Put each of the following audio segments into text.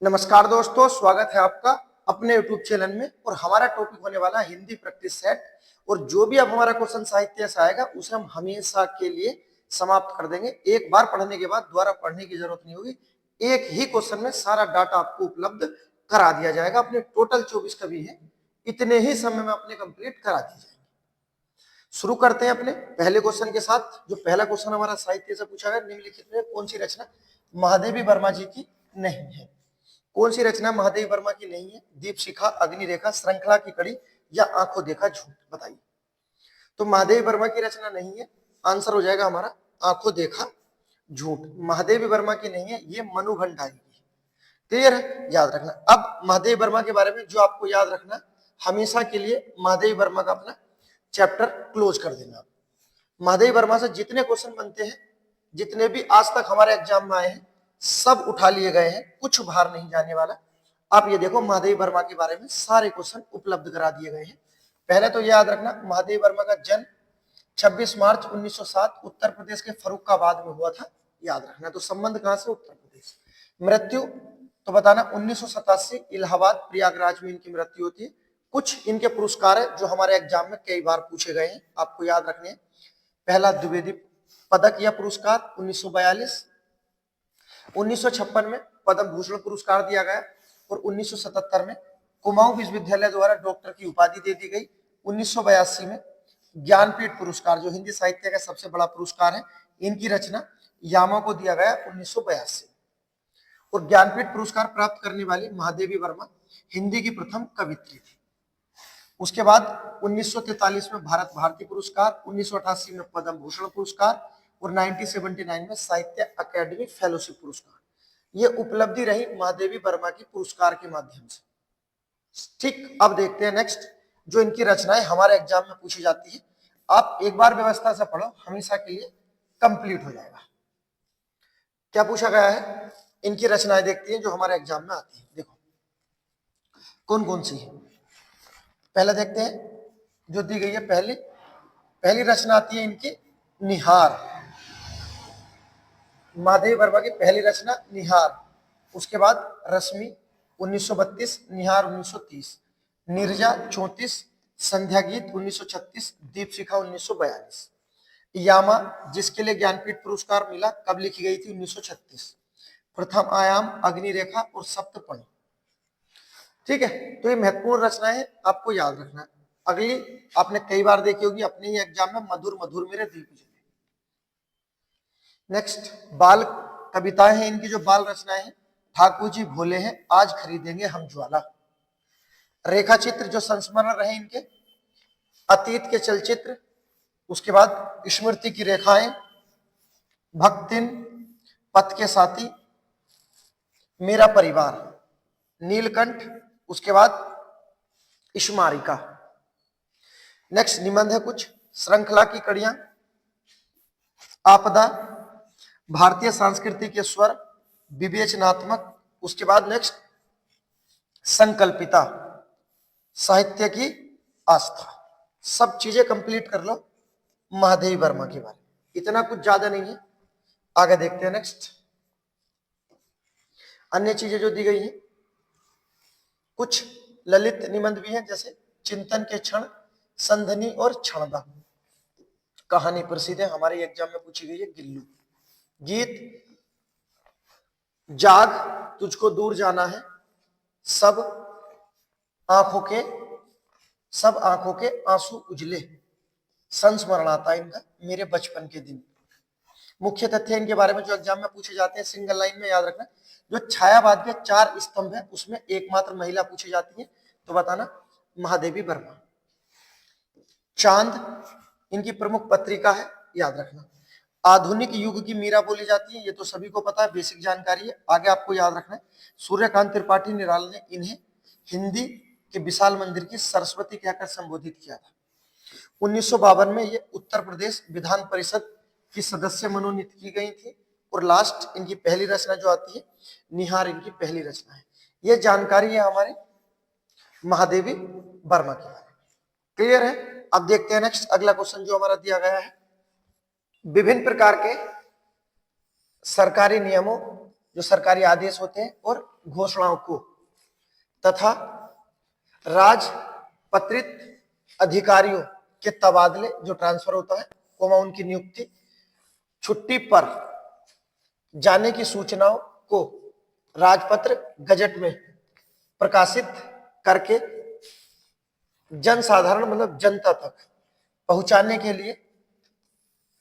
नमस्कार दोस्तों, स्वागत है आपका अपने YouTube चैनल में। और हमारा टॉपिक होने वाला है हिंदी प्रैक्टिस सेट। और जो भी अब हमारा क्वेश्चन साहित्य से आएगा उसे हम हमेशा के लिए समाप्त कर देंगे। एक बार पढ़ने के बाद दोबारा पढ़ने की जरूरत नहीं होगी। एक ही क्वेश्चन में सारा डाटा आपको उपलब्ध करा दिया जाएगा। अपने टोटल 24 कवि है, इतने ही समय में अपने कंप्लीट करा दिए जाएंगे। शुरू करते हैं अपने पहले क्वेश्चन के साथ। जो पहला क्वेश्चन हमारा साहित्य से पूछा गया, निम्नलिखित में कौन सी रचना महादेवी वर्मा जी की नहीं है? कौन सी रचना महादेवी वर्मा की नहीं है? दीपशिखा, अग्निरेखा, श्रृंखला की कड़ी या आंखों देखा झूठ? बताइए। तो महादेवी वर्मा की रचना नहीं है, आंसर हो जाएगा हमारा आंखों देखा झूठ। महादेवी वर्मा की नहीं है, ये मनु भंडारी की। क्लियर है, याद रखना। अब महादेवी वर्मा के बारे में जो आपको याद रखना, हमेशा के लिए महादेवी वर्मा का अपना चैप्टर क्लोज कर देना। महादेवी वर्मा से जितने क्वेश्चन बनते हैं, जितने भी आज तक हमारे एग्जाम में आए हैं, सब उठा लिए गए हैं, कुछ बाहर नहीं जाने वाला। आप ये देखो, महादेवी वर्मा के बारे में सारे क्वेश्चन उपलब्ध करा दिए गए हैं। पहले तो याद रखना, महादेवी वर्मा का जन्म 26 मार्च 1907 उत्तर प्रदेश के फर्रुखाबाद में हुआ था। याद रखना। तो संबंध कहां से? उत्तर प्रदेश। मृत्यु तो बताना 1987 इलाहाबाद प्रयागराज में इनकी मृत्यु होती है। कुछ इनके पुरस्कार है जो हमारे एग्जाम में कई बार पूछे गए हैं, आपको याद रखने हैं। पहला द्विवेदी पदक या पुरस्कार 1942, 1956 में पद्म भूषण पुरस्कार दिया गया और 1977 में कुमाऊं विश्वविद्यालय द्वारा डॉक्टर की उपाधि दे दी गई। 1982 में ज्ञानपीठ पुरस्कार, जो हिंदी साहित्य का सबसे बड़ा पुरस्कार है, इनकी रचना यामा को दिया गया 1982। और ज्ञानपीठ पुरस्कार प्राप्त करने वाली महादेवी वर्मा हिंदी की प्रथम कवित्री थी। उसके बाद 1943 में भारत भारती पुरस्कार, 1988 में पद्म भूषण पुरस्कार और 1979 में साहित्य अकेडमी फेलोशिप पुरस्कार। ये उपलब्धि रही महादेवी वर्मा की पुरस्कार के माध्यम से। ठीक, अब देखते हैं नेक्स्ट। जो इनकी रचनाएं हमारे एग्जाम में पूछी जाती है, आप एक बार व्यवस्था से पढ़ो, हमेशा के लिए कंप्लीट हो जाएगा। क्या पूछा गया है? इनकी रचनाएं देखती हैं जो हमारे एग्जाम में आती है। देखो कौन कौन सी है। पहले देखते हैं जो दी गई है। पहली रचना आती है इनकी निहार। महादेवी वर्मा की पहली रचना निहार। उसके बाद रश्मि 1932, निहार 1930, नीरजा 34, संध्या गीत 1936, दीपशिखा 1942। यामा, जिसके लिए ज्ञानपीठ पुरस्कार मिला, कब लिखी गई थी? 1936। प्रथम आयाम, अग्निरेखा और सप्तपदी। ठीक है, तो ये महत्वपूर्ण रचना है, आपको याद रखना है। अगली आपने कई बार देखी होगी अपने ही एग्जाम में, मधुर मधुर मेरे दीप जले। नेक्स्ट, बाल कविताएं हैं इनकी, जो बाल रचनाएं हैं। ठाकुर जी भोले हैं, आज खरीदेंगे हम ज्वाला। रेखा चित्र, जो संस्मरण रहे इनके, अतीत के चलचित्र। उसके बाद स्मृति की रेखाएं, भक्तिन, पथ के साथी, मेरा परिवार, नीलकंठ। उसके बाद स्मारिका। नेक्स्ट निबंध है कुछ, श्रृंखला की कड़ियां, आपदा, भारतीय संस्कृति के स्वर, विवेचनात्मक। उसके बाद नेक्स्ट संकल्पिता, साहित्य की आस्था। सब चीजें कंप्लीट कर लो महादेवी वर्मा के बारे में, इतना कुछ ज्यादा नहीं है। आगे देखते हैं नेक्स्ट। अन्य चीजें जो दी गई हैं, कुछ ललित निबंध भी हैं, जैसे चिंतन के क्षण, संधनी और क्षणदा। कहानी प्रसिद्ध है, हमारे एग्जाम में पूछी गई है। गिल्लू। गीत, जाग, तुझको दूर जाना है, सब आंखों के आंसू उजले। संस्मरणाता इनका, मेरे बचपन के दिन। मुख्य तथ्य इनके बारे में जो एग्जाम में पूछे जाते हैं, सिंगल लाइन में याद रखना। जो छायावाद के 4 स्तंभ है, उसमें एकमात्र महिला पूछी जाती है, तो बताना महादेवी वर्मा। चांद इनकी प्रमुख पत्रिका है, याद रखना। आधुनिक युग की मीरा बोली जाती है, ये तो सभी को पता है, बेसिक जानकारी है। आगे आपको याद रखना है, सूर्यकांत त्रिपाठी निराला ने इन्हें हिंदी के विशाल मंदिर की सरस्वती कहकर संबोधित किया था। 1952 में ये उत्तर प्रदेश विधान परिषद की सदस्य मनोनीत की गई थी। और लास्ट इनकी पहली रचना जो आती है, निहार, इनकी पहली रचना है। ये जानकारी है हमारे महादेवी वर्मा के बारे में। क्लियर है? अब देखते हैं नेक्स्ट अगला क्वेश्चन जो हमारा दिया गया है। विभिन्न प्रकार के सरकारी नियमों, जो सरकारी आदेश होते हैं और घोषणाओं को तथा राजपत्रित अधिकारियों के तबादले जो ट्रांसफर होता है, कोमा उनकी नियुक्ति, छुट्टी पर जाने की सूचनाओं को राजपत्र गजट में प्रकाशित करके जनसाधारण मतलब जनता तक पहुंचाने के लिए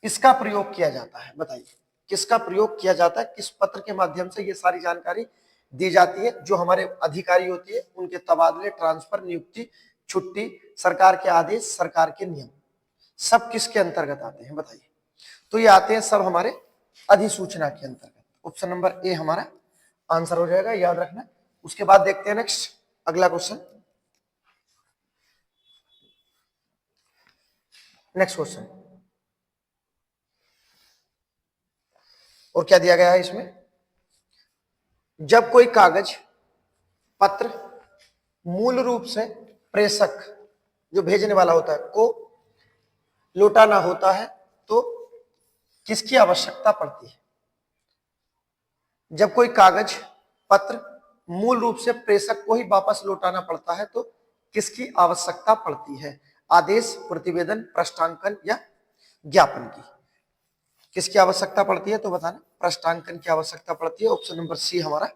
इसका प्रयोग किया जाता है। बताइए किसका प्रयोग किया जाता है, किस पत्र के माध्यम से ये सारी जानकारी दी जाती है, जो हमारे अधिकारी होती है उनके तबादले, ट्रांसफर, नियुक्ति, छुट्टी, सरकार के आदेश, सरकार के नियम, सब किसके अंतर्गत आते हैं बताइए। तो ये आते हैं सब हमारे अधिसूचना के अंतर्गत। ऑप्शन नंबर ए हमारा आंसर हो जाएगा, याद रखना। उसके बाद देखते हैं नेक्स्ट अगला क्वेश्चन। नेक्स्ट क्वेश्चन और क्या दिया गया है इसमें, जब कोई कागज पत्र मूल रूप से प्रेषक जो भेजने वाला होता है को लौटाना होता है तो किसकी आवश्यकता पड़ती है। जब कोई कागज पत्र मूल रूप से प्रेषक को ही वापस लौटाना पड़ता है तो किसकी आवश्यकता पड़ती है, आदेश, प्रतिवेदन, पृष्ठांकन या ज्ञापन की। किसकी आवश्यकता पड़ती है तो बताना, पृष्ठांकन की आवश्यकता पड़ती है। ऑप्शन नंबर सी हमारा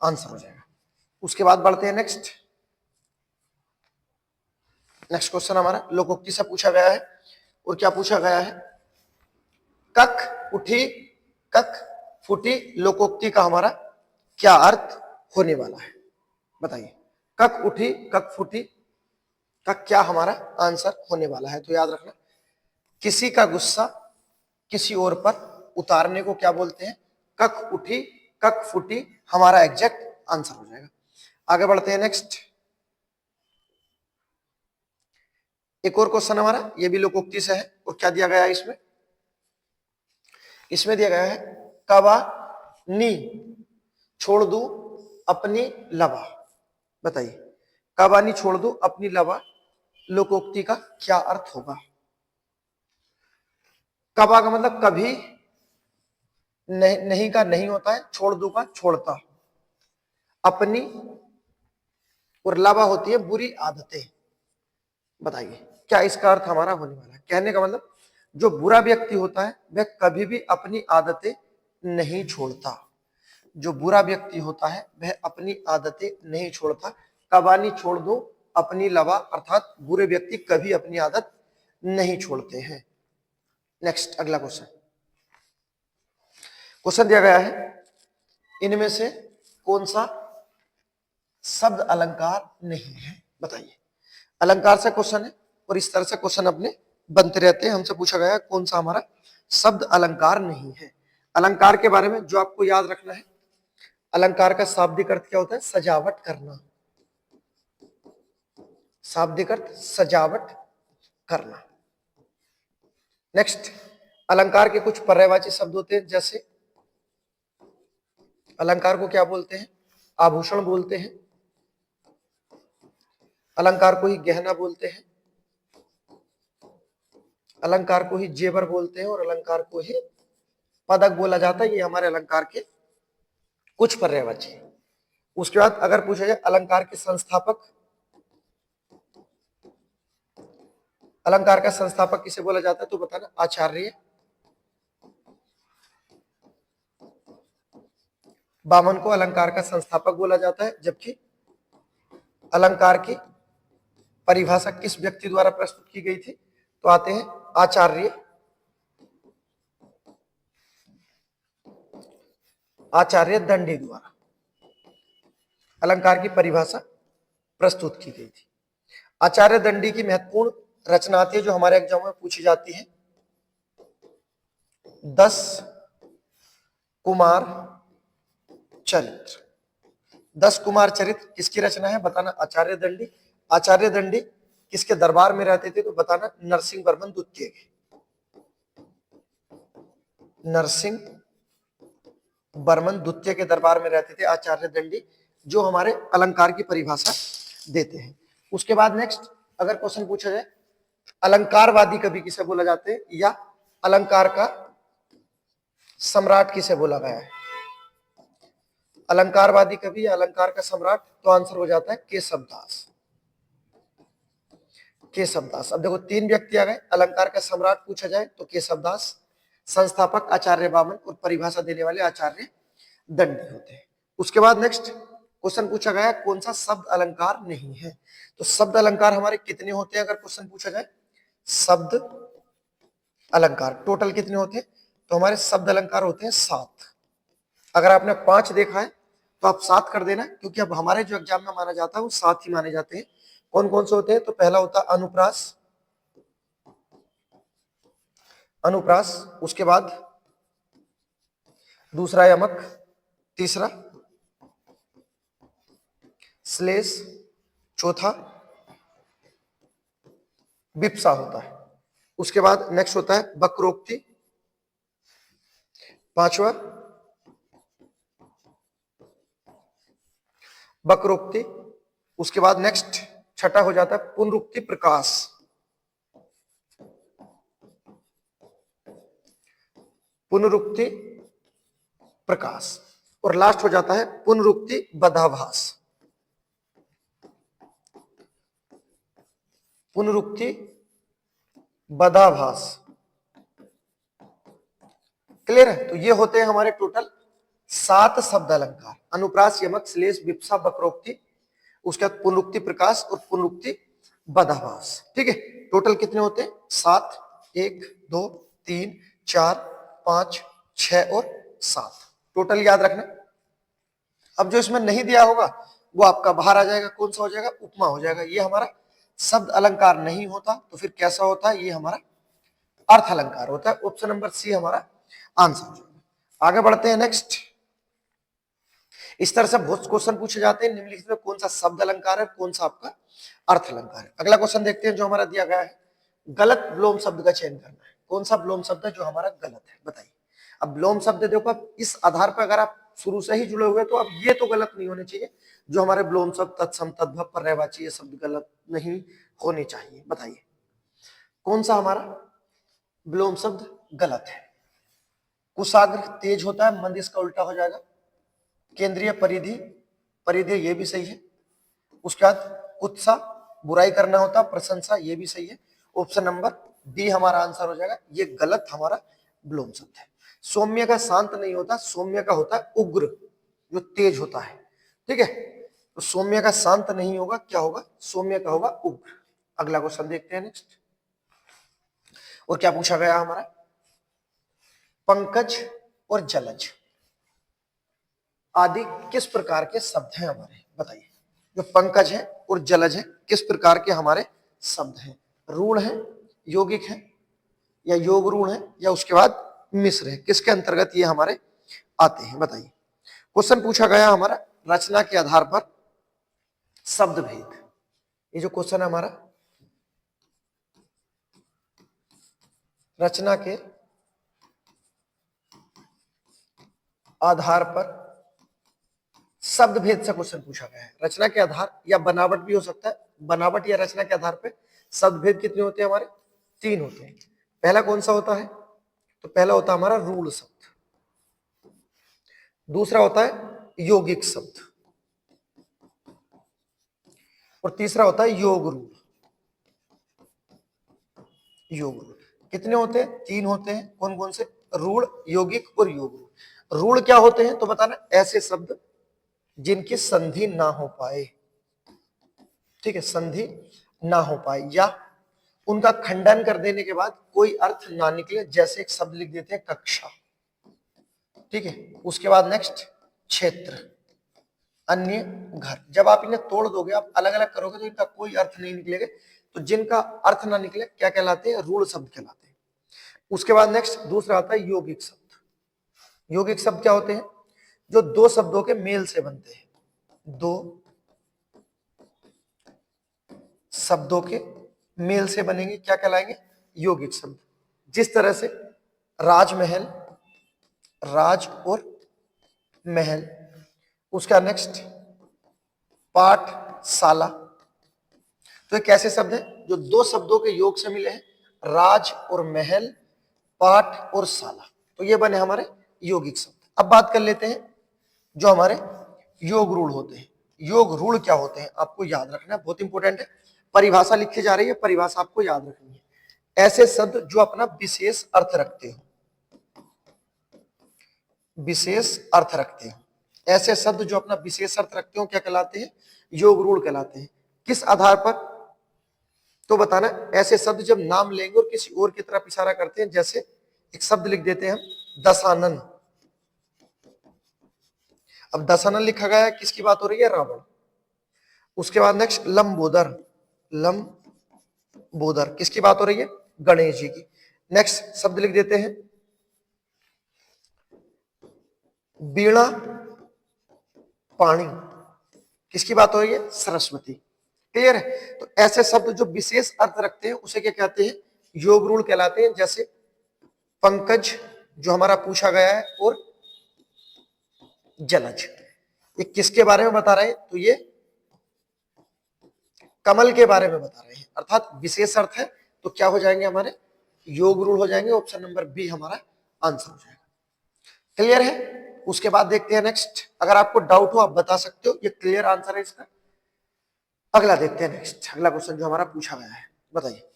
आंसर हो जाएगा। उसके बाद बढ़ते हैं नेक्स्ट क्वेश्चन हमारा लोकोक्ति से पूछा गया है। और क्या पूछा गया है, कक उठी कक फूटी लोकोक्ति का हमारा क्या अर्थ होने वाला है बताइए। कक उठी कक फूटी का क्या हमारा आंसर होने वाला है, तो याद रखना किसी का गुस्सा किसी और पर उतारने को क्या बोलते हैं, कक उठी कक फूटी हमारा एग्जैक्ट आंसर हो जाएगा। आगे बढ़ते हैं नेक्स्ट, एक और क्वेश्चन हमारा, ये भी लोकोक्ति से है। और क्या दिया गया है इसमें, इसमें दिया गया है कबा नी छोड़ दू अपनी लबा। बताइए कबानी छोड़ दो अपनी लबा लोकोक्ति का क्या अर्थ होगा। कबा का मतलब कभी नहीं का नहीं होता है, छोड़ दू का छोड़ता, अपनी और लबा होती है बुरी आदतें। बताइए क्या इसका अर्थ हमारा होने वाला है। कहने का मतलब जो बुरा व्यक्ति होता है वह कभी भी अपनी आदतें नहीं छोड़ता, जो बुरा व्यक्ति होता है वह अपनी आदतें नहीं छोड़ता। कबानी छोड़ दो अपनी लवा अर्थात बुरे व्यक्ति कभी अपनी आदत नहीं छोड़ते हैं। नेक्स्ट अगला क्वेश्चन दिया गया है, इनमें से कौन सा शब्द अलंकार नहीं है बताइए। अलंकार से क्वेश्चन है और इस तरह से क्वेश्चन अपने बनते रहते हैं। हमसे पूछा गया है कौन सा हमारा शब्द अलंकार नहीं है। अलंकार के बारे में जो आपको याद रखना है, अलंकार का शाब्दिक अर्थ क्या होता है, सजावट करना। शाब्दिक अर्थ सजावट करना। नेक्स्ट अलंकार के कुछ पर्यायवाची शब्द होते हैं, जैसे अलंकार को क्या बोलते हैं, आभूषण बोलते हैं, अलंकार को ही गहना बोलते हैं, अलंकार को ही जेवर बोलते हैं और अलंकार को ही पदक बोला जाता है। ये हमारे अलंकार के कुछ पर्यायवाची। उसके बाद अगर पूछा जाए अलंकार के संस्थापक, अलंकार का संस्थापक किसे बोला जाता है तो बताना, आचार्य वामन को अलंकार का संस्थापक बोला जाता है। जबकि अलंकार की परिभाषा किस व्यक्ति द्वारा प्रस्तुत की गई थी तो आते हैं आचार्य दंडी द्वारा अलंकार की परिभाषा प्रस्तुत की गई थी। आचार्य दंडी की महत्वपूर्ण रचना थी जो हमारे एग्जाम में पूछी जाती है, 10 कुमार चरित्र। 10 कुमार चरित्र किसकी रचना है बताना, आचार्य दंडी। आचार्य दंडी किसके दरबार में रहते थे तो बताना, नरसिंह वर्मन द्वितीय के। नरसिंह वर्मन द्वितीय के दरबार में रहते थे आचार्य दंडी, जो हमारे अलंकार की परिभाषा देते हैं। उसके बाद नेक्स्ट अगर क्वेश्चन पूछा जाए अलंकारवादी कवि किसे बोला जाते हैं या अलंकार का सम्राट किसे बोला गया है। अलंकारवादी कवि या अलंकार का सम्राट, तो आंसर हो जाता है केशवदास। केशवदास। अब देखो 3 व्यक्ति आ गए। अलंकार का सम्राट पूछा जाए तो केशवदास, संस्थापक आचार्य वामन और परिभाषा देने वाले आचार्य दंडी होते हैं। उसके बाद नेक्स्ट क्वेश्चन पूछा गया कौन सा शब्द अलंकार नहीं है। तो शब्द अलंकार हमारे कितने होते हैं अगर क्वेश्चन पूछा जाए, शब्द अलंकार टोटल कितने होते हैं, तो हमारे शब्द अलंकार होते हैं 7। अगर आपने 5 देखा है तो आप 7 कर देना, क्योंकि अब हमारे जो एग्जाम में माना जाता है वो 7 ही माने जाते हैं। कौन कौन से होते हैं, तो पहला होता है अनुप्रास, अनुप्रास, उसके बाद दूसरा यमक, तीसरा श्लेष, चौथा विप्सा होता है। उसके बाद नेक्स्ट होता है वक्रोक्ति, पांचवा वक्रोक्ति। उसके बाद नेक्स्ट छठा हो जाता है पुनरुक्ति प्रकाश, पुनरुक्ति प्रकाश। और लास्ट हो जाता है पुनरुक्ति बदाभास, पुनरुक्ति बदाभास। क्लियर है। तो ये होते हैं हमारे टोटल 7 शब्द अलंकार, अनुप्रास, यमक, श्लेष, विप्सा, वक्रोक्ति, उसके बाद पुनरुक्ति प्रकाश और पुनरुक्ति बदाभास। ठीक है। टोटल कितने होते हैं 7, 1 2 3 4 5 6 और 7 टोटल याद रखना। अब जो इसमें नहीं दिया होगा वो आपका बाहर आ जाएगा, कौन सा हो जाएगा, उपमा हो जाएगा। ये हमारा शब्द अलंकार नहीं होता, तो फिर कैसा होता है, ये हमारा अर्थ अलंकार होता है। ऑप्शन नंबर सी हमारा आंसर हो जाएगा। आगे बढ़ते हैं नेक्स्ट। इस तरह से बहुत क्वेश्चन पूछे जाते हैं निम्नलिखित में कौन सा शब्द अलंकार है, कौन सा आपका अर्थ अलंकार है। अगला क्वेश्चन देखते हैं जो हमारा दिया गया है, गलत विलोम शब्द का चयन करना है। कौन सा विलोम शब्द है जो हमारा गलत है, बताइए। अब विलोम शब्द देखो, अब इस आधार पर अगर आप शुरू से ही जुड़े हुए तो अब ये तो गलत नहीं होने चाहिए, जो हमारे विलोम शब्द तत्सम, तद्भव, पर्यायवाची, ये शब्द गलत नहीं होने चाहिए। बताइए कौन सा हमारा विलोम शब्द गलत है। कुशाग्र तेज होता है, मंद इसका उल्टा हो जाएगा। केंद्रीय परिधि, परिधि ये भी सही है। उसके बाद कुत्सा बुराई करना होता, प्रशंसा ये भी सही है। ऑप्शन नंबर डी हमारा आंसर हो जाएगा, ये गलत हमारा विलोम शब्द है। सौम्य का शांत नहीं होता, सौम्य का होता है उग्र, जो तेज होता है। ठीक है। तो सौम्य का शांत नहीं होगा, क्या होगा, सौम्य का होगा उग्र। अगला क्वेश्चन देखते हैं नेक्स्ट। और क्या पूछा गया हमारा, पंकज और जलज आदि किस प्रकार के शब्द हैं हमारे, बताइए। जो पंकज है और जलज है किस प्रकार के हमारे शब्द हैं, रूढ़ है, यौगिक है, या योग रूढ़ है, या उसके बाद मिश्र है, किसके अंतर्गत ये हमारे आते हैं, बताइए। क्वेश्चन पूछा गया हमारा रचना के आधार पर शब्द भेद। ये जो क्वेश्चन है हमारा, रचना के आधार पर शब्द भेद से क्वेश्चन पूछा गया है। रचना के आधार या बनावट भी हो सकता है, बनावट या रचना के आधार पर शब्द भेद कितने होते हैं हमारे, 3 होते हैं। पहला कौन सा होता है, तो पहला होता है हमारा रूढ़ शब्द, दूसरा होता है यौगिक शब्द, और तीसरा होता है योग रूढ़। योग रूढ़ कितने होते हैं, 3 होते हैं। कौन कौन से, रूढ़, यौगिक और योग रूढ़। रूढ़ क्या होते हैं, तो बताना, ऐसे शब्द जिनकी संधि ना हो पाए। ठीक है, संधि ना हो पाए या उनका खंडन कर देने के बाद कोई अर्थ ना निकले, जैसे एक शब्द लिख देते हैं कक्षा। ठीक है। उसके बाद नेक्स्ट क्षेत्र, अन्य, घर। जब आप इन्हें तोड़ दोगे, आप अलग अलग करोगे तो इनका कोई अर्थ नहीं निकलेगा, तो जिनका अर्थ ना निकले क्या कहलाते हैं, रूढ़ शब्द कहलाते हैं। उसके बाद नेक्स्ट दूसरा आता है यौगिक शब्द। यौगिक शब्द क्या होते हैं, जो 2 शब्दों के मेल से बनते हैं, 2 शब्दों के मेल से बनेंगे, क्या कहलाएंगे, यौगिक शब्द। जिस तरह से राजमहल, राज और महल। उसका नेक्स्ट पाठशाला। तो ये कैसे शब्द हैं, जो 2 शब्दों के योग से मिले हैं, राज और महल, पाठ और शाला, तो ये बने हमारे यौगिक शब्द। अब बात कर लेते हैं जो हमारे योग रूढ़ होते हैं। योग रूढ़ क्या होते हैं आपको याद रखना है, बहुत इंपॉर्टेंट है। परिभाषा लिखी जा रही है, परिभाषा आपको याद रखनी है। ऐसे शब्द जो अपना विशेष अर्थ रखते हो, विशेष अर्थ रखते हो, ऐसे शब्द जो अपना विशेष अर्थ रखते हो क्या कहलाते हैं? योग रूढ़ कहलाते हैं। किस आधार पर? तो बताना। ऐसे शब्द जब नाम लेंगे और किसी और की तरफ इशारा करते हैं, जैसे एक शब्द लिख देते हैं हम दशानन। अब दशानन लिखा गया है, किसकी बात हो रही है? रावण। उसके बाद नेक्स्ट लंबोदर, लंबोदर किसकी बात हो रही है? गणेश जी की। नेक्स्ट शब्द लिख देते हैं वीणा पाणी, किसकी बात हो रही है? सरस्वती। क्लियर है? तो ऐसे शब्द जो विशेष अर्थ रखते हैं उसे क्या कहते हैं? योग रूढ़ कहलाते हैं। जैसे पंकज जो हमारा पूछा गया है, और जलज, ये किसके बारे में बता रहे हैं? तो ये कमल के बारे में बता रहे हैं, अर्थात विशेष अर्थ है। तो क्या हो जाएंगे हमारे? योग रूढ़ हो जाएंगे। ऑप्शन नंबर बी हमारा आंसर हो जाएगा। क्लियर है? उसके बाद देखते हैं नेक्स्ट। अगर आपको डाउट हो आप बता सकते हो, ये क्लियर आंसर है इसका। अगला देखते हैं नेक्स्ट, अगला क्वेश्चन जो हमारा पूछा गया है, बताइए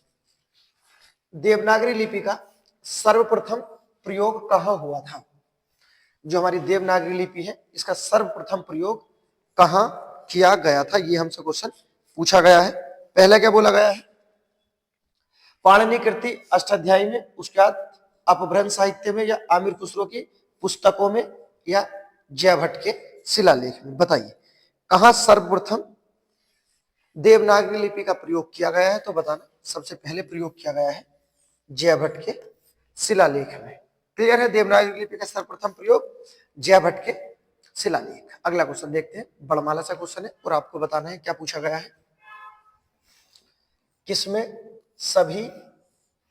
देवनागरी लिपि का सर्वप्रथम प्रयोग कहां हुआ था? जो हमारी देवनागरी लिपि है इसका सर्वप्रथम प्रयोग कहां किया गया था, ये हमसे क्वेश्चन पूछा गया है। पहले क्या बोला गया है? पाणिनि कृति अष्टाध्यायी में, उसके बाद अपभ्रंश साहित्य में, या आमिर खुसरो की पुस्तकों में, या जयभट्ट के शिलालेख में। बताइए कहां सर्वप्रथम देवनागरी लिपि का प्रयोग किया गया है? तो बताना। सबसे पहले प्रयोग किया गया है जयभट्ट के शिलालेख में। क्लियर है? देवनागरी लिपि का सर्वप्रथम प्रयोग जयभट्ट के शिलालेख। अगला क्वेश्चन देखते हैं, बड़माला सा क्वेश्चन है और आपको बताना है क्या पूछा गया है। किसमें सभी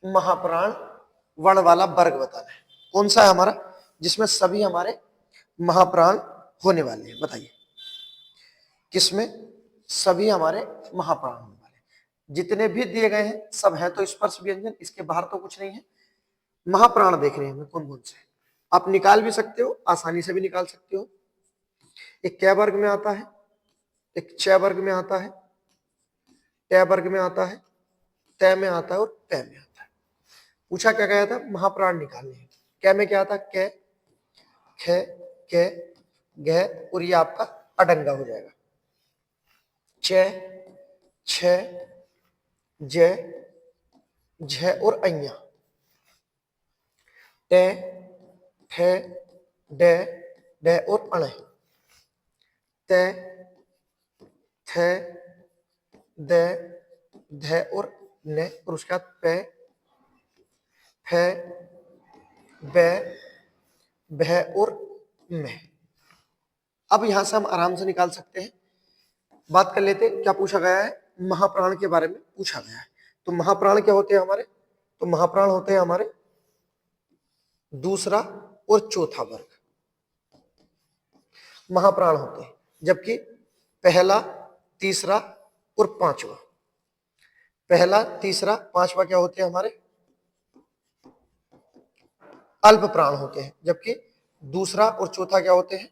महाप्राण वर्ण वाला वर्ग बताना है? कौन सा है हमारा जिसमें सभी हमारे महाप्राण होने वाले हैं? बताइए किसमें सभी हमारे महाप्राण होने वाले हैं? जितने भी दिए गए हैं सब है तो स्पर्श व्यंजन, इसके बाहर तो कुछ नहीं है। महाप्राण देख रहे हैं कौन कौन से, आप निकाल भी सकते हो, आसानी से भी निकाल सकते हो। एक क वर्ग में आता है, एक च वर्ग में आता है, ट वर्ग में आता है, त में आता है और प में आता है। पूछा क्या गया था? महाप्राण निकालने हैं। क में क्या आता? क, ख, क, घ, और ये आपका अडंगा हो जाएगा। च, छ, ज, झ और अइया। ट, ठ, ड, ड और अण। त, थ, द, ध और न, और उसके बाद प, फ, ब, भ और म। अब यहां से हम आराम से निकाल सकते हैं। बात कर लेते हैं क्या पूछा गया है। महाप्राण के बारे में पूछा गया है। तो महाप्राण क्या होते हैं हमारे? तो महाप्राण होते हैं हमारे दूसरा और चौथा वर्ग महाप्राण होते हैं, जबकि पहला, तीसरा और पांचवा, पहला, तीसरा, पांचवा क्या होते हैं हमारे? अल्प प्राण होते हैं, जबकि दूसरा और चौथा क्या होते हैं?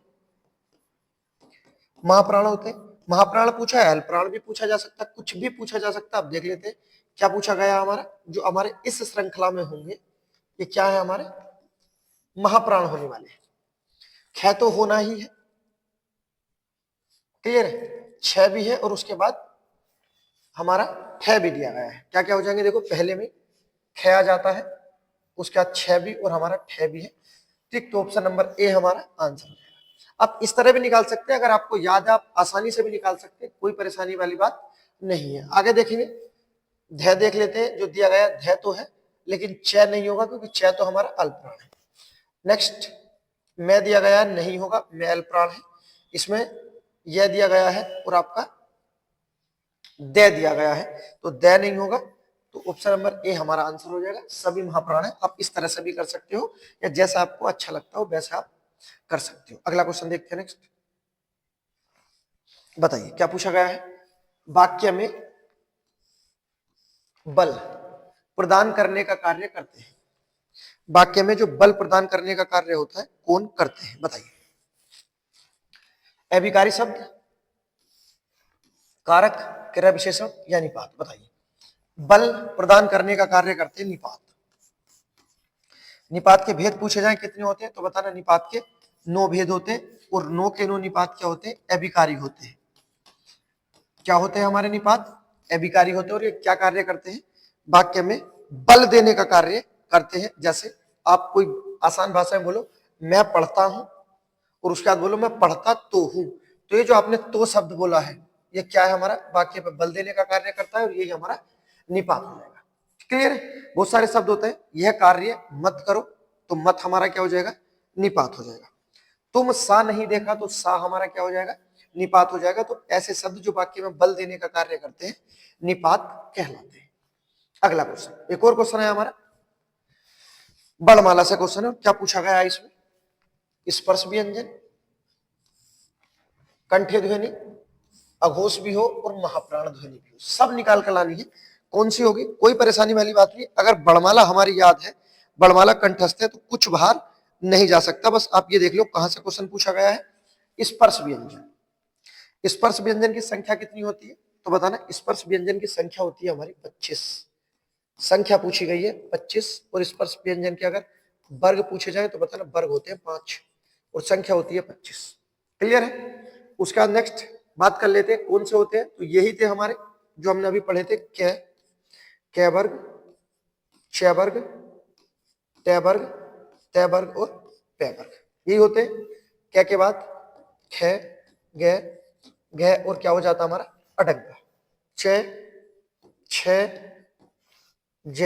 महाप्राण होते हैं। महाप्राण पूछा है, अल्प प्राण भी पूछा जा सकता है, कुछ भी पूछा जा सकता है। अब देख लेते हैं क्या पूछा गया हमारा। जो हमारे इस श्रृंखला में होंगे ये क्या है? हमारे महाप्राण होने वाले हैं। ख तो होना ही है, क्लियर है? छ भी है और उसके बाद हमारा ठ भी दिया गया है। क्या क्या हो जाएंगे? देखो पहले में ख आ जाता है, उसके बाद छ भी और हमारा ठ भी है। ठीक, तो ऑप्शन नंबर ए हमारा आंसर हो जाएगा। आप इस तरह भी निकाल सकते हैं, अगर आपको याद है आप आसानी से भी निकाल सकते हैं, कोई परेशानी वाली बात नहीं है। आगे देखेंगे, ध देख लेते हैं। जो दिया गया ध तो है लेकिन च नहीं होगा, क्योंकि च तो हमारा अल्प प्राण है। नेक्स्ट मैं दिया गया नहीं होगा, मैं अल्प प्राण है। इसमें यह दिया गया है और आपका दे दिया गया है, तो दे नहीं होगा। तो ऑप्शन नंबर ए हमारा आंसर हो जाएगा। सभी महाप्राण है। आप इस तरह से भी कर सकते हो या जैसा आपको अच्छा लगता हो वैसा आप कर सकते हो। अगला क्वेश्चन देखते हैं नेक्स्ट। बताइए क्या पूछा गया है। वाक्य में बल प्रदान करने का कार्य करते हैं। वाक्य में जो बल प्रदान करने का कार्य होता है कौन करते हैं? बताइए। अभिकारी शब्द, कारक, क्रिया विशेषण या निपात। बताइए। बल प्रदान करने का कार्य करते हैं निपात। निपात के भेद पूछे जाए कितने होते हैं तो बताना निपात के 9 भेद होते हैं और 9 के 9 निपात क्या होते हैं? अभिकारी होते हैं। क्या होते हैं हमारे निपात? अभिकारी होते हैं। और ये क्या कार्य करते हैं? वाक्य में बल देने का कार्य करते हैं। जैसे आप कोई आसान भाषा में बोलो मैं पढ़ता हूं और उसके बाद बोलो मैं पढ़ता तो हूं, तो ये जो आपने तो शब्द बोला है ये क्या है? हमारा वाक्य पे बल देने का कार्य करता है और ये हमारा निपात हो जाएगा। क्लियर है? बहुत सारे शब्द होते हैं। यह कार्य मत करो तो मत हमारा क्या हो जाएगा? निपात हो जाएगा। तुम सा नहीं देखा तो सा हमारा क्या हो जाएगा? निपात हो जाएगा। तो ऐसे शब्द जो वाक्य में बल देने का कार्य करते हैं निपात कहलाते हैं। अगला क्वेश्चन, एक और क्वेश्चन है हमारा वर्णमाला से क्वेश्चन है। क्या पूछा गया है इसमें? स्पर्श व्यंजन, कंठे ध्वनि, अघोष भी हो और महाप्राण ध्वनि भी हो, सब निकाल कर लानी है। कौन सी होगी? कोई परेशानी वाली बात नहीं। अगर वर्णमाला हमारी याद है, वर्णमाला कंठस्थ है तो कुछ बाहर नहीं जा सकता। बस आप ये देख लो कहां से क्वेश्चन पूछा गया है। स्पर्श व्यंजन। स्पर्श व्यंजन की संख्या कितनी होती है तो बताना। स्पर्श व्यंजन की संख्या होती है हमारी 25। संख्या पूछी गई है 25 और स्पर्श व्यंजन के अगर वर्ग पूछे जाए तो बताना वर्ग होते हैं 5 और संख्या होती है 25। क्लियर है? उसके बाद नेक्स्ट बात कर लेते हैं कौन से होते हैं। तो यही थे हमारे जो हमने अभी पढ़े थे। कै वर्ग, च वर्ग, ट वर्ग, तय वर्ग और पै वर्ग, यही होते हैं। क्या के बाद ख, ग, घ और क्या हो जाता हमारा? अडंगा। च, छ, ज,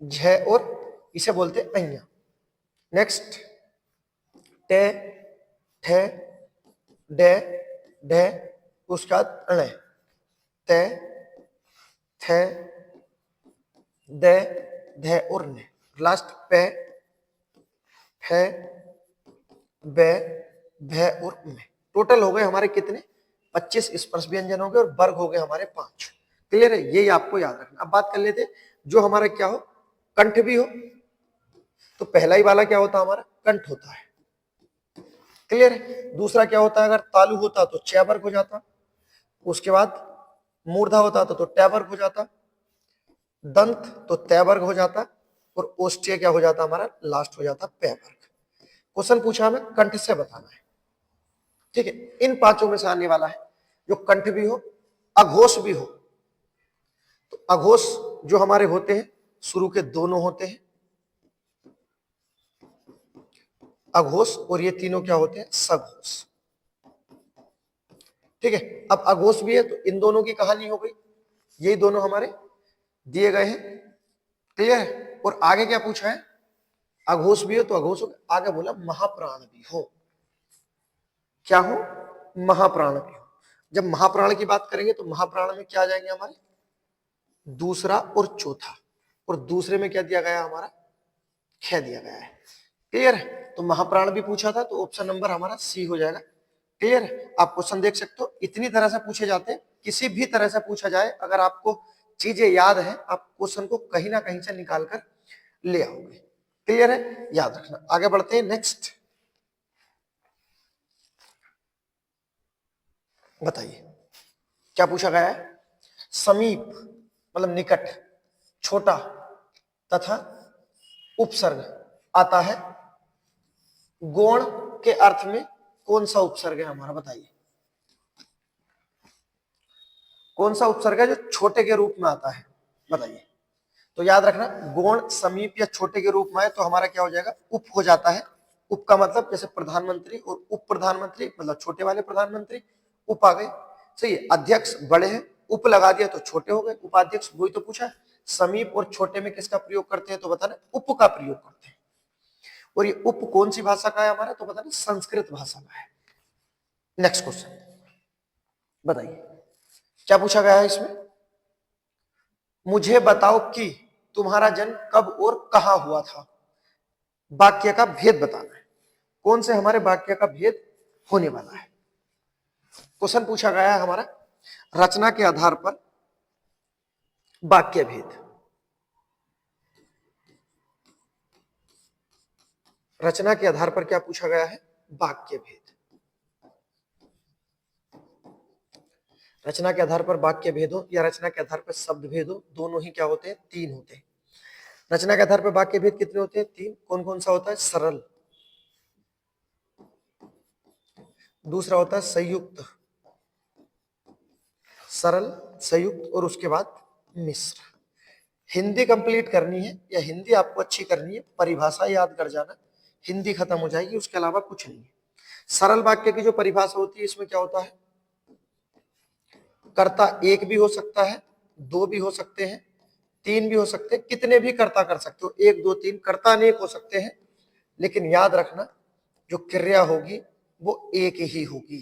झ और इसे बोलते हैं अइया। नेक्स्ट टे, ठे, डे, ढे, उसके बाद अणे, ते, थे, दे, धे और ने। लास्ट पे, फे, बे, भे और में। टोटल हो गए हमारे कितने? 25 स्पर्श व्यंजन हो गए और वर्ग हो गए हमारे 5। क्लियर है? यही आपको याद रखना। अब बात कर लेते जो हमारा क्या हो, कंठ भी हो तो पहला ही वाला क्या होता हमारा? कंठ होता है। क्लियर है? दूसरा क्या होता है? अगर तालु होता तो च वर्ग हो जाता, उसके बाद मूर्धा होता तो ट वर्ग हो जाता, दंत तो तय वर्ग हो जाता और ओष्ठ्य क्या हो जाता हमारा? लास्ट हो जाता पै वर्ग। क्वेश्चन पूछा हमें कंठ से बताना है। ठीक है? इन पांचों में से आने वाला है जो कंठ भी हो, अघोष भी हो। तो अघोष जो हमारे होते हैं शुरू के दोनों होते हैं अघोष, और ये तीनों क्या होते हैं? सघोष। ठीक है? अब अघोष भी है तो इन दोनों की कहानी हो गई। यही दोनों हमारे दिए गए हैं। क्लियर है? और आगे क्या पूछा है? अघोष भी हो तो अघोष हो। आगे बोला महाप्राण भी हो। क्या हो? महाप्राण भी हो। जब महाप्राण की बात करेंगे तो महाप्राण में क्या आ जाएंगे हमारे? दूसरा और चौथा। और दूसरे में क्या दिया गया हमारा? ख दिया गया है। क्लियर है? तो महाप्राण भी पूछा था तो ऑप्शन नंबर हमारा सी हो जाएगा। क्लियर है? आप क्वेश्चन देख सकते हो इतनी तरह से पूछे जाते हैं। किसी भी तरह से पूछा जाए अगर आपको चीजें याद है आप क्वेश्चन को कहीं ना कहीं से निकाल कर ले आओगे। क्लियर है? याद रखना। आगे बढ़ते हैं नेक्स्ट। बताइए क्या पूछा गया है? समीप मतलब निकट, छोटा तथा उपसर्ग आता है। गौण के अर्थ में कौन सा उपसर्ग है हमारा? बताइए कौन सा उपसर्ग है जो छोटे के रूप में आता है? बताइए। तो याद रखना गौण समीप या छोटे के रूप में आए तो हमारा क्या हो जाएगा? उप हो जाता है। उप का मतलब जैसे प्रधानमंत्री और उप प्रधानमंत्री मतलब छोटे वाले प्रधानमंत्री, उप आ गए। सही है? अध्यक्ष बड़े हैं, उप लगा दिया तो छोटे हो गए उपाध्यक्ष। वही तो पूछा। समीप और छोटे में किसका प्रयोग करते हैं? तो बताना उप का प्रयोग करते हैं। और ये उप कौन सी भाषा का है हमारा? तो बताना संस्कृत भाषा का है। नेक्स्ट क्वेश्चन बताइए क्या पूछा गया है इसमें? मुझे बताओ कि तुम्हारा जन्म कब और कहां हुआ था। वाक्य का भेद बताना है। कौन से हमारे वाक्य का भेद होने वाला है? क्वेश्चन पूछा गया है हमारा रचना के आधार पर वाक्य भेद। रचना के आधार पर क्या पूछा गया है? वाक्य भेद। रचना के आधार पर वाक्य भेद हो या रचना के आधार पर शब्द भेद हो, दोनों ही क्या होते हैं? 3 होते हैं। रचना के आधार पर वाक्य भेद कितने होते हैं? 3। कौन कौन सा होता है? सरल, दूसरा होता है संयुक्त, सरल संयुक्त, और उसके बाद मिश्र। हिंदी कंप्लीट करनी है या हिंदी आपको अच्छी करनी है, परिभाषा याद कर जाना, हिंदी खत्म हो जाएगी, उसके अलावा कुछ नहीं है। सरल वाक्य की जो परिभाषा होती है, इसमें क्या होता है? कर्ता एक भी हो सकता है, दो भी हो सकते हैं, तीन भी हो सकते हैं, कितने भी कर्ता कर सकते हो, एक दो तीन, कर्ता अनेक हो सकते हैं, लेकिन याद रखना जो क्रिया होगी वो एक ही होगी।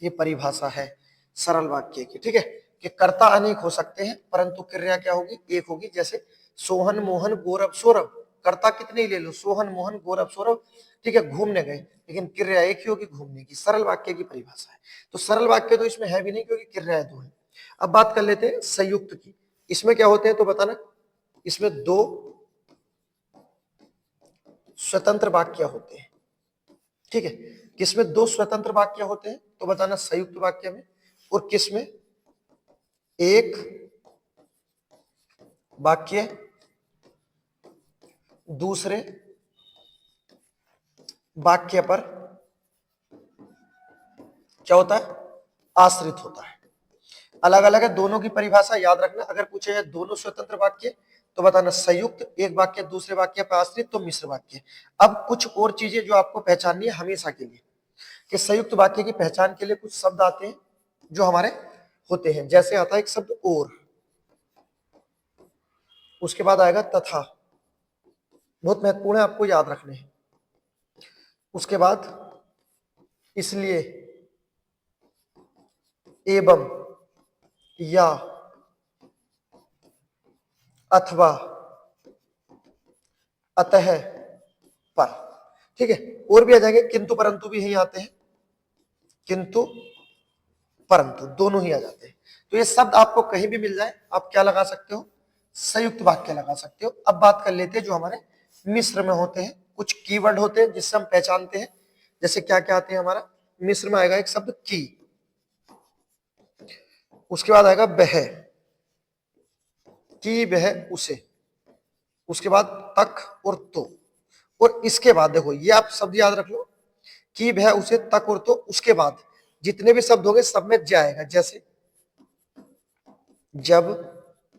ये परिभाषा है सरल वाक्य की, ठीक है, कि कर्ता अनेक हो सकते हैं परंतु क्रिया क्या होगी? एक होगी। जैसे सोहन मोहन गौरव सौरभ, कर्ता कितने ही ले लो, सोहन मोहन गौरव सौरभ, ठीक है, घूमने गए, लेकिन क्रिया एक ही होगी, घूमने की। सरल वाक्य की परिभाषा है। तो सरल वाक्य तो इसमें है भी नहीं क्योंकि क्रियाएं दो है। अब बात कर लेते हैं संयुक्त की। इसमें क्या होते हैं तो बताना। इसमें दो स्वतंत्र वाक्य होते हैं, ठीक है। किसमें दो स्वतंत्र वाक्य होते हैं तो बताना, संयुक्त वाक्य में। और किसमें एक वाक्य दूसरे वाक्य पर क्या होता है? आश्रित होता है। अलग अलग है दोनों की परिभाषा, याद रखना। अगर पूछे जाए दोनों स्वतंत्र वाक्य तो बताना संयुक्त, एक वाक्य दूसरे वाक्य पर आश्रित तो मिश्र वाक्य। अब कुछ और चीजें जो आपको पहचाननी है हमेशा के लिए, कि संयुक्त वाक्य की पहचान के लिए कुछ शब्द आते हैं जो हमारे होते हैं। जैसे आता है एक शब्द और, उसके बाद आएगा तथा, बहुत महत्वपूर्ण है, आपको याद रखने हैं। उसके बाद इसलिए, एवं, या, अथवा, अतः, पर, ठीक है। और भी आ जाएंगे, किंतु परंतु भी यही आते हैं, किंतु परंतु दोनों ही आ जाते हैं। तो ये शब्द आपको कहीं भी मिल जाए आप क्या लगा सकते हो? संयुक्त वाक्य लगा सकते हो। अब बात कर लेते हैं जो हमारे मिश्र में होते हैं। कुछ कीवर्ड होते हैं जिससे हम पहचानते हैं। जैसे क्या क्या आते हैं हमारा मिश्र में? आएगा एक शब्द की, उसके बाद आएगा वह, की वह उसे, उसके बाद तक और तो, और इसके बाद देखो ये आप शब्द याद रख लो, की वह उसे, तक और तो, उसके बाद जितने भी शब्द होंगे सब में जाएगा। जैसे जब,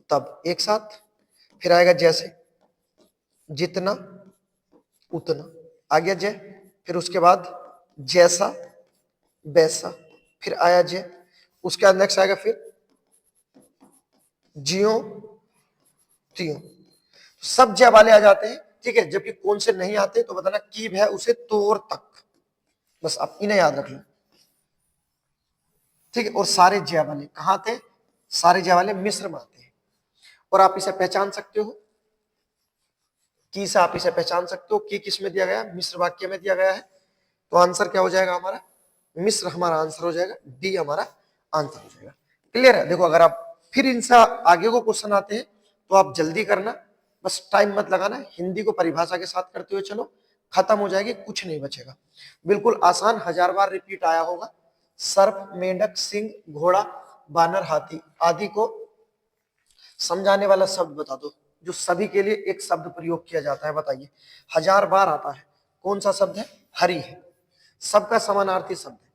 तब, एक साथ। फिर आएगा जैसे, जितना, उतना, आ गया जय। फिर उसके बाद जैसा, वैसा, फिर आया जय। उसके बाद नेक्स्ट आएगा फिर जियो, त्यों। सब जय वाले आ जाते हैं, ठीक है। जबकि कौन से नहीं आते तो बताना, की है उसे, तो और तक, बस आप इन्हें याद रख लो, ठीक है। और सारे जय वाले कहां आते? सारे जय वाले मिश्र में आते हैं। और आप इसे पहचान सकते हो, की से आप इसे पहचान सकते हो। की किस में दिया गया? मिश्र वाक्य में दिया गया है। तो आंसर क्या हो जाएगा हमारा? मिश्र हमारा आंसर हो जाएगा, डी हमारा आंसर हो जाएगा। क्लियर है? देखो अगर आप फिर इनसे आगे को क्वेश्चन आते हैं तो आप जल्दी करना, बस टाइम मत लगाना। हिंदी को परिभाषा के साथ करते हुए चलो, खत्म हो जाएगी, कुछ नहीं बचेगा। बिल्कुल आसान, 1000 बार रिपीट आया होगा। सर्प, मेंढक, सिंह, घोड़ा, बानर, हाथी आदि को समझाने वाला शब्द बता दो जो सभी के लिए एक शब्द प्रयोग किया जाता है, बताइए। 1000 बार आता है, कौन सा शब्द है? हरि है, सबका समानार्थी शब्द है।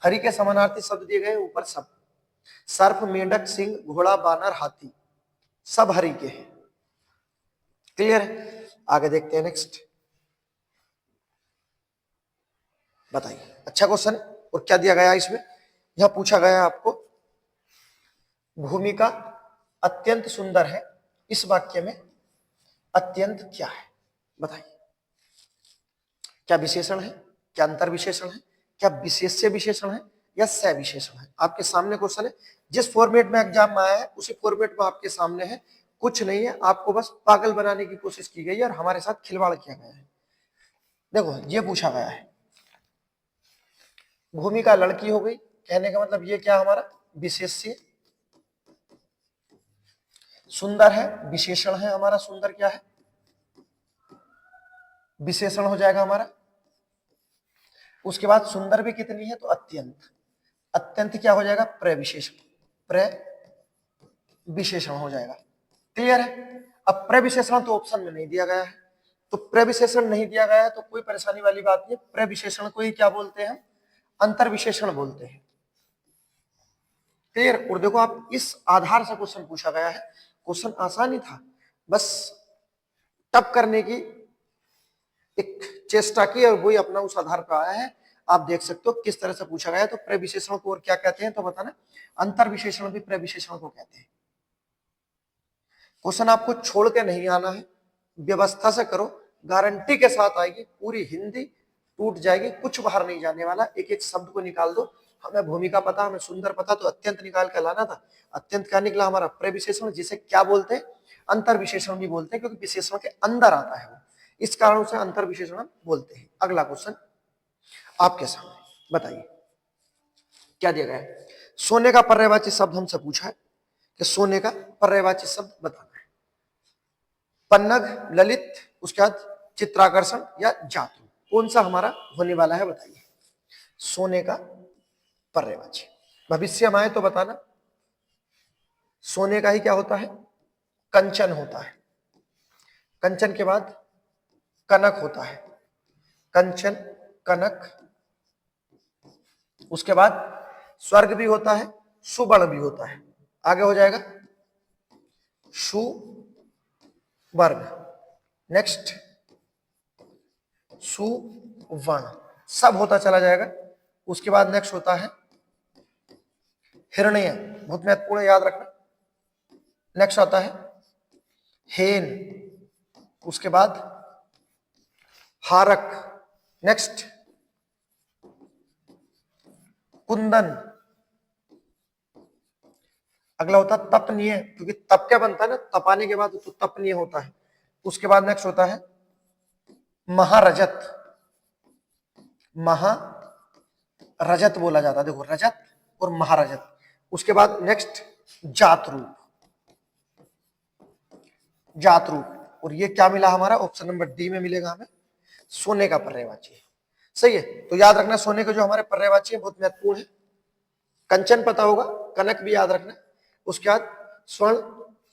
हरि के समानार्थी शब्द दिए गए ऊपर सब। सर्प, मेंढक, सिंह, घोड़ा, बानर, हाथी सब हरि के हैं। क्लियर है? आगे देखते हैं नेक्स्ट, बताइए। अच्छा क्वेश्चन है। और क्या दिया गया इसमें? यह पूछा गया है आपको, भूमिका अत्यंत सुंदर है, इस वाक्य में अत्यंत क्या है? बताइए। क्या विशेषण है, क्या अंतर विशेषण है, क्या विशेष्य विशेषण है, या सह विशेषण है? आपके सामने क्वेश्चन है। जिस फॉर्मेट में एग्जाम में आया है उसी फॉर्मेट में आपके सामने है। कुछ नहीं है, आपको बस पागल बनाने की कोशिश की गई है और हमारे साथ खिलवाड़ किया गया है। देखो ये पूछा गया है, भूमिका लड़की हो गई, कहने का मतलब ये क्या हमारा विशेष्य, सुंदर है विशेषण है हमारा, सुंदर क्या है? विशेषण हो जाएगा हमारा। उसके बाद सुंदर भी कितनी है तो अत्यंत, अत्यंत क्या हो जाएगा? प्रविशेषण। प्रविशेषण हो जाएगा। क्लियर है? अब प्रविशेषण तो ऑप्शन में नहीं दिया गया है, तो प्रविशेषण नहीं दिया गया है तो कोई परेशानी वाली बात नहीं। प्रविशेषण को ही क्या बोलते हैं? अंतर विशेषण बोलते हैं। क्लियर? और देखो आप इस आधार से क्वेश्चन पूछा गया है, क्वेश्चन आसान ही था, बस टप करने की एक चेष्टा की और वही अपना उस आधार पर आया है। आप देख सकते हो किस तरह से पूछा गया है। तो प्रविशेषण को और क्या कहते हैं तो बताना। अंतर विशेषण भी प्रविशेषण को कहते हैं। क्वेश्चन आपको छोड़ के नहीं आना है, व्यवस्था से करो, गारंटी के साथ आएगी, पूरी हिंदी टूट जाएगी, कुछ बाहर नहीं जाने वाला। एक एक शब्द को निकाल दो। हमें भूमिका पता, हमें सुंदर पता, तो अत्यंत निकाल के लाना था। अत्यंत क्या निकला हमारा? प्रविशेषण, जिसे क्या बोलते हैं? अंतर विशेषण भी बोलते हैं, क्योंकि विशेषण के अंदर आता है वो, इस कारण से अंतर विशेषण बोलते हैं। अगला क्वेश्चन आपके सामने, बताइए क्या दिया गया है। सोने का पर्यायवाची शब्द हमसे पूछा है कि सोने का पर्यायवाची शब्द बताना है। पन्नग, ललित, उसके बाद चित्राकर्षण या जातु, कौन सा हमारा होने वाला है बताइए। सोने का पर्यायवाची भविष्य में आए तो बताना। सोने का ही क्या होता है? कंचन होता है। कंचन के बाद कनक होता है। कंचन, कनक, उसके बाद स्वर्ग भी होता है, सुवर्ण भी होता है। आगे हो जाएगा सुवर्ण, नेक्स्ट सुवर्ण, सब होता चला जाएगा। उसके बाद नेक्स्ट होता है हिरण्य, बहुत महत्वपूर्ण, याद रखना। नेक्स्ट आता है हेन, उसके बाद हारक, नेक्स्ट कुंदन, अगला होता है तपनीय, क्योंकि तप क्या बनता है ना, तपाने के बाद तो तपनीय होता है। उसके बाद नेक्स्ट होता है महारजत, महारजत बोला जाता है, देखो रजत और महारजत। उसके बाद नेक्स्ट जात रूप, जात रूप, और ये क्या मिला हमारा? ऑप्शन नंबर डी में मिलेगा हमें, सोने का पर्यायवाची है। सही है, तो याद रखना सोने के जो हमारे पर्यायवाची है बहुत महत्वपूर्ण है। कंचन पता होगा, कनक भी याद रखना, उसके बाद स्वर्ण,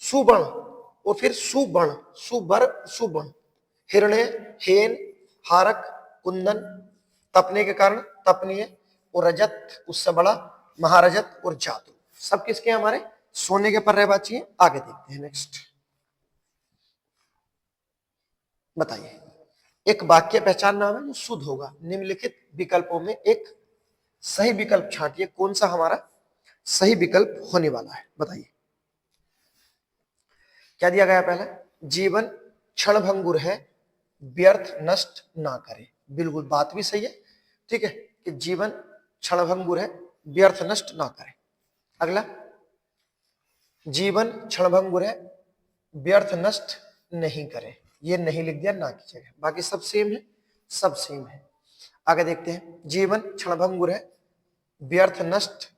सुवर्ण, और फिर सुवर्ण, सुभर, सुवर्ण, हिरण्य, हेन, हारक, कुंदन, तपने के कारण तपनीय, और रजत उससे बड़ा महारजत, और जातु, सब किसके हमारे? सोने के पर्यायवाची है। आगे देखते हैं नेक्स्ट, बताइए एक वाक्य पहचानना है जो शुद्ध होगा। निम्नलिखित विकल्पों में एक सही विकल्प छांटिए, कौन सा हमारा सही विकल्प होने वाला है बताइए। क्या दिया गया? पहला, जीवन क्षणभंगुर है, व्यर्थ नष्ट ना करे। बिल्कुल बात भी सही है, ठीक है, कि जीवन क्षणभंगुर है, व्यर्थ नष्ट ना करे। अगला, जीवन क्षणभंगुर है, व्यर्थ नष्ट नहीं करे, ये नहीं लिख दिया ना की जगह, बाकी सब सेम है, सब सेम है। आगे देखते हैं, जीवन क्षणभंगुर है, व्यर्थ नष्ट,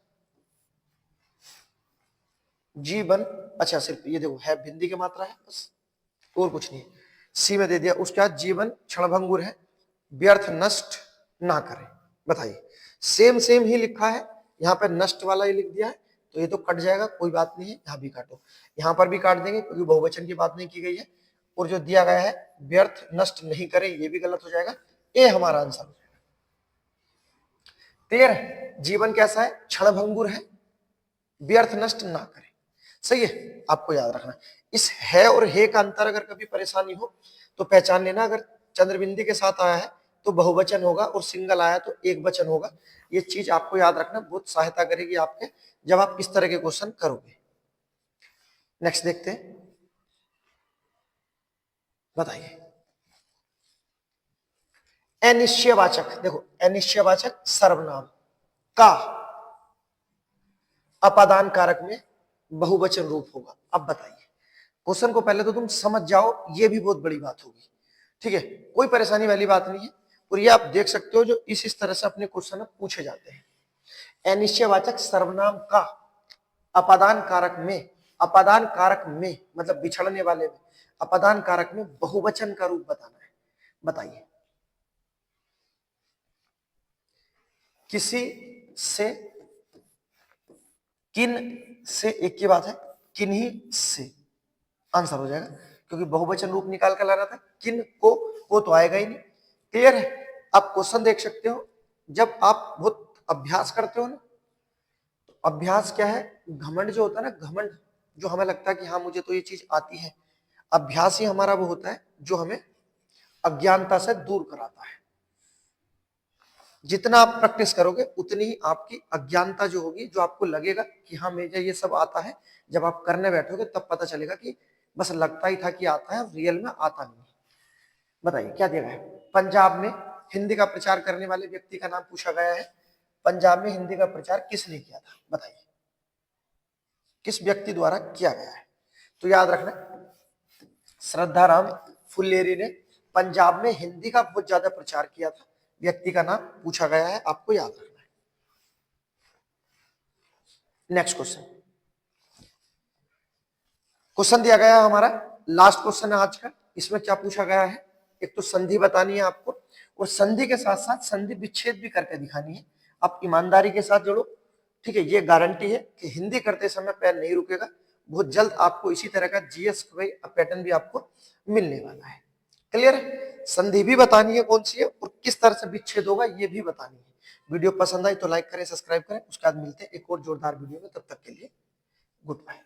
जीवन, अच्छा सिर्फ ये देखो है बिंदी की मात्रा है बस, और कुछ नहीं, सी में दे दिया। उसके बाद जीवन क्षणभंगुर है, व्यर्थ नष्ट ना करे। बताइए, सेम सेम ही लिखा है, यहाँ पे नष्ट वाला ही लिख दिया है, तो ये तो कट जाएगा, कोई बात नहीं है, यहाँ भी काटो, यहाँ पर भी काट देंगे क्योंकि बहुवचन की बात नहीं की गई है। और जो दिया गया है व्यर्थ नष्ट नहीं करे, ये भी गलत हो जाएगा, ए हमारा आंसर हो जाएगा। क्लियर है? जीवन कैसा है? क्षणभंगुर है, व्यर्थ नष्ट ना करे। सही है, आपको याद रखना। इस है और हे का अंतर अगर कभी परेशानी हो तो पहचान लेना, अगर चंद्रबिंदी के साथ आया है तो बहुवचन होगा, और सिंगल आया तो एक वचन होगा। ये चीज आपको याद रखना, बहुत सहायता करेगी आपके जब आप इस तरह के क्वेश्चन करोगे। नेक्स्ट देखते हैं, बताइए अनिश्चयवाचक, देखो अनिश्चयवाचक सर्वनाम का अपादान कारक में बहुवचन रूप होगा। अब बताइए, क्वेश्चन को पहले तो तुम समझ जाओ, ये भी बहुत बड़ी बात होगी, ठीक है, कोई परेशानी वाली बात नहीं है। और ये आप देख सकते हो जो इस तरह से अपने क्वेश्चन पूछे जाते हैं। अनिश्चयवाचक सर्वनाम का अपादान कारक में, अपादान कारक में मतलब बिछड़ने वाले में, अपादान कारक में बहुवचन का रूप बताना है। बताइए, किसी से, किन से एक की बात है, किन्हीं से आंसर हो जाएगा, क्योंकि बहुवचन रूप निकाल कर लाना था। किन को तो आएगा ही नहीं। क्लियर है? आप क्वेश्चन देख सकते हो। जब आप बहुत अभ्यास करते हो ना, तो अभ्यास क्या है, घमंड जो होता है ना, घमंड जो हमें लगता है कि हाँ मुझे तो ये चीज आती है, अभ्यास ही हमारा वो होता है जो हमें अज्ञानता से दूर कराता है। जितना आप प्रैक्टिस करोगे उतनी ही आपकी अज्ञानता जो होगी, जो आपको लगेगा कि हाँ मुझे ये सब आता है, जब आप करने बैठोगे तब पता चलेगा कि बस लगता ही था कि आता है, रियल में आता नहीं। बताइए क्या दिया गया है। पंजाब में हिंदी का प्रचार करने वाले व्यक्ति का नाम पूछा गया है। पंजाब में हिंदी का प्रचार किसने किया था, बताइए किस व्यक्ति द्वारा किया गया है। तो याद रखना, श्रद्धाराम फुल्लेरी ने पंजाब में हिंदी का बहुत ज्यादा प्रचार किया था। व्यक्ति का नाम पूछा गया है, आपको याद रखना है। नेक्स्ट क्वेश्चन, क्वेश्चन दिया गया है हमारा, लास्ट क्वेश्चन है आज का। इसमें क्या पूछा गया है, एक तो संधि बतानी है आपको, और संधि के साथ साथ संधि विच्छेद भी करके दिखानी है। आप ईमानदारी के साथ जोड़ो, ठीक है। ये गारंटी है कि हिंदी करते समय पैर नहीं रुकेगा। बहुत जल्द आपको इसी तरह का जीएस पैटर्न भी आपको मिलने वाला है। क्लियर है? संधि भी बतानी है कौन सी है और किस तरह से विच्छेद होगा ये भी बतानी है। वीडियो पसंद आई तो लाइक करें, सब्सक्राइब करें। उसके बाद मिलते हैं एक और जोरदार वीडियो में, तब तक के लिए गुड बाय।